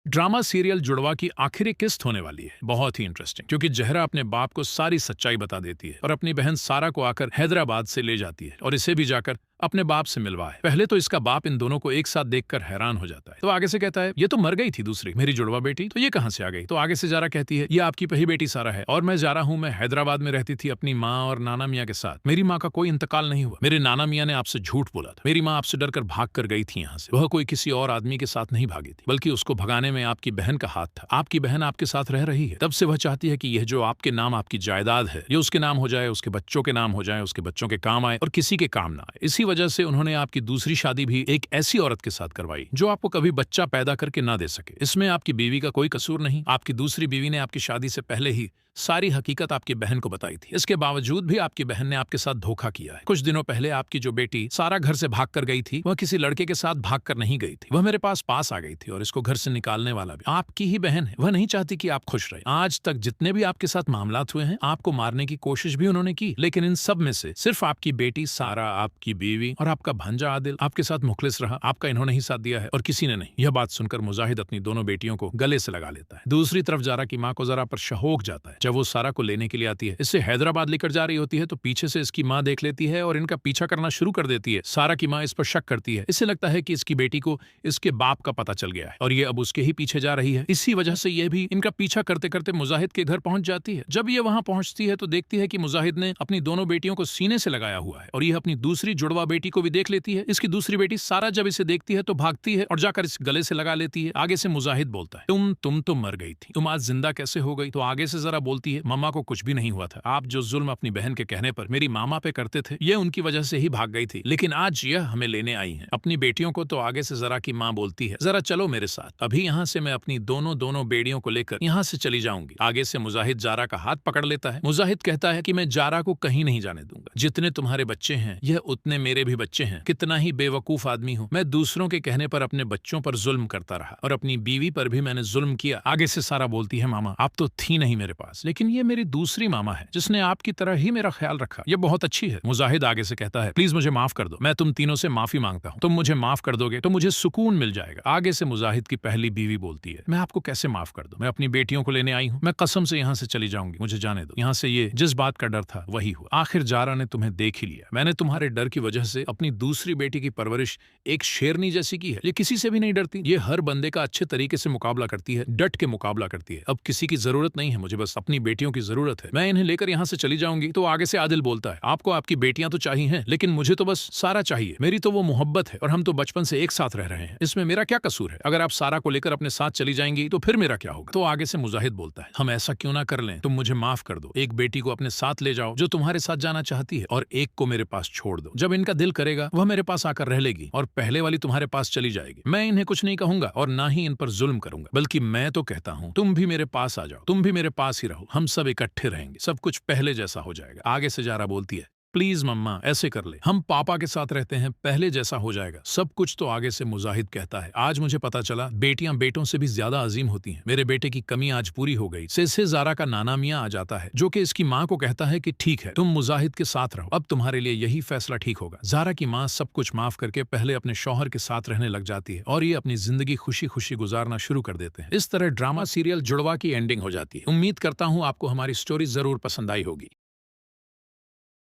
Drama serial जुड़वा की आखिरी किस्त होने वाली है। बहुत ही इंटरेस्टिंग, क्योंकि जहरा अपने बाप को सारी सच्चाई बता देती है और अपनी बहन सारा को आकर हैदराबाद से ले जाती है और इसे भी जाकर अपने बाप से मिलवाए। पहले तो इसका बाप इन दोनों को एक साथ देखकर हैरान हो जाता है, तो आगे से कहता है ये तो मर गई थी दूसरी मेरी जुड़वा बेटी, तो ये कहां से आ गई। तो आगे से जारा कहती है ये आपकी पहली बेटी सारा है और मैं जारा हूं, मैं हैदराबाद में रहती थी अपनी माँ और नाना मियाँ के साथ। मेरी माँ का कोई इंतकाल नहीं हुआ, मेरे नाना मियाँ ने आपसे झूठ बोला था। मेरी माँ आपसे डरकर भाग कर गई थी यहाँ से। वह कोई किसी और आदमी के साथ नहीं भागी थी, बल्कि उसको भगाने में आपकी बहन का हाथ था। आपकी बहन आपके साथ रह रही है, तब से वह चाहती है कि यह जो आपके नाम आपकी जायदाद है ये उसके नाम हो जाए, उसके बच्चों के नाम हो जाए, उसके बच्चों के काम आए और किसी के काम ना आए। इसी वजह से उन्होंने आपकी दूसरी शादी भी एक ऐसी औरत के साथ करवाई जो आपको कभी बच्चा पैदा करके ना दे सके। इसमें आपकी बीवी का कोई कसूर नहीं। आपकी दूसरी बीवी ने आपकी शादी से पहले ही सारी हकीकत आपकी बहन को बताई थी। इसके बावजूद भी आपकी बहन ने आपके साथ धोखा किया है। कुछ दिनों पहले आपकी जो बेटी सारा घर से भाग कर गई थी, वह किसी लड़के के साथ भाग कर नहीं गई थी, वह मेरे पास आ गई थी और इसको घर से निकालने वाला भी आपकी ही बहन है। वह नहीं चाहती कि आप खुश रहे। आज तक जितने भी आपके साथ मामलात हुए हैं, आपको मारने की कोशिश भी उन्होंने की, लेकिन इन सब में से सिर्फ आपकी बेटी सारा, आपकी बीवी और आपका भांजा आदिल आपके साथ मुखलिस रहा। आपका इन्होंने ही साथ दिया है और किसी ने नहीं। यह बात सुनकर मुजाहिद अपनी दोनों बेटियों को गले से लगा लेता है। दूसरी तरफ जारा की माँ को जरा पर शौक जाता है। जब वो सारा को लेने के लिए आती है, इससे हैदराबाद लेकर जा रही होती है, तो पीछे से इसकी माँ देख लेती है और इनका पीछा करना शुरू कर देती है। सारा की माँ इस पर शक करती है। इसे लगता है कि इसकी बेटी को इसके बाप का पता चल गया है और ये अब उसके ही पीछे जा रही है। इसी वजह से ये भी इनका पीछा करते करते मुजाहिद के घर पहुंच जाती है। जब ये वहां पहुंचती है तो देखती है कि मुजाहिद ने अपनी दोनों बेटियों को सीने से लगाया हुआ है और ये अपनी दूसरी जुड़वा बेटी को भी देख लेती है। इसकी दूसरी बेटी सारा जब इसे देखती है तो भागती है और जाकर इस गले से लगा लेती है। आगे से मुजाहिद बोलता है तुम तो मर गई थी, तुम आज जिंदा कैसे हो गई। तो आगे से जरा बोलती है मम्मा को कुछ भी नहीं हुआ था। आप जो जुल्म अपनी बहन के कहने पर मेरी मामा पे करते थे, ये उनकी वजह से ही भाग गई थी, लेकिन आज यह हमें लेने आई है अपनी बेटियों को। तो आगे से जरा की माँ बोलती है जरा चलो मेरे साथ, अभी यहाँ से मैं अपनी दोनों बेटियों को लेकर यहाँ से चली जाऊंगी। आगे से मुजाहिद जारा का हाथ पकड़ लेता है। मुजाहिद कहता है कि मैं जारा को कहीं नहीं जाने दूंगा। जितने तुम्हारे बच्चे हैं यह उतने मेरे भी बच्चे हैं। कितना ही बेवकूफ आदमी हूँ मैं, दूसरों के कहने पर अपने बच्चों पर जुल्म करता रहा और अपनी बीवी पर भी मैंने जुल्म किया। आगे से सारा बोलती है मामा आप तो थी नहीं मेरे पास, लेकिन ये मेरी दूसरी मामा है जिसने आपकी तरह ही मेरा ख्याल रखा, ये बहुत अच्छी है। मुजाहिद आगे से कहता है प्लीज मुझे माफ कर दो, मैं तुम तीनों से माफी मांगता हूँ। तुम मुझे माफ कर दोगे तो मुझे सुकून मिल जाएगा। आगे से मुजाहिद की पहली बीवी बोलती है मैं आपको कैसे माफ कर दूं, मैं अपनी बेटियों को लेने आई हूँ, मैं कसम से यहाँ से चली जाऊंगी, मुझे जाने दो। यहाँ से ये जिस बात का डर था वही हुआ। आखिर जारा ने तुम्हें देख ही लिया। मैंने तुम्हारे डर की वजह से अपनी दूसरी बेटी की परवरिश एक शेरनी जैसी की है। ये किसी से भी नहीं डरती, ये हर बंदे का अच्छे तरीके से मुकाबला करती है, डट के मुकाबला करती है। अब किसी की जरूरत नहीं है मुझे, बस अपनी बेटियों की जरूरत है। मैं इन्हें लेकर यहाँ से चली जाऊंगी। तो आगे से आदिल बोलता है आपको आपकी बेटियां तो चाहिए हैं, लेकिन मुझे तो बस सारा चाहिए। मेरी तो वो मोहब्बत है और हम तो बचपन से एक साथ रह रहे हैं, इसमें मेरा क्या कसूर है। अगर आप सारा को लेकर अपने साथ चली जाएंगी तो फिर मेरा क्या होगा। तो आगे से मुजाहिद बोलता है हम ऐसा क्यों ना कर लें, तुम मुझे माफ कर दो, एक बेटी को अपने साथ ले जाओ जो तुम्हारे साथ जाना चाहती है और एक को मेरे पास छोड़ दो। जब इनका दिल करेगा वह मेरे पास आकर रह लेगी और पहले वाली तुम्हारे पास चली जाएगी। मैं इन्हें कुछ नहीं कहूंगा और ना ही इन पर जुल्म करूंगा, बल्कि मैं तो कहता हूँ तुम भी मेरे पास आ जाओ, तुम भी मेरे पास ही रहो, हम सब इकट्ठे रहेंगे, सब कुछ पहले जैसा हो जाएगा। आगे से जारा बोलती है प्लीज मम्मा ऐसे कर ले, हम पापा के साथ रहते हैं, पहले जैसा हो जाएगा सब कुछ। तो आगे से मुजाहिद कहता है आज मुझे पता चला बेटियां बेटों से भी ज्यादा अजीम होती हैं। मेरे बेटे की कमी आज पूरी हो गई। से जारा का नाना मियाँ आ जाता है जो कि इसकी माँ को कहता है कि ठीक है तुम मुजाहिद के साथ रहो, अब तुम्हारे लिए यही फैसला ठीक होगा। जारा की माँ सब कुछ माफ करके पहले अपने शौहर के साथ रहने लग जाती है और ये अपनी जिंदगी खुशी खुशी गुजारना शुरू कर देते हैं। इस तरह ड्रामा सीरियल जुड़वा की एंडिंग हो जाती है। उम्मीद करता हूँ आपको हमारी स्टोरी जरूर पसंद आई होगी।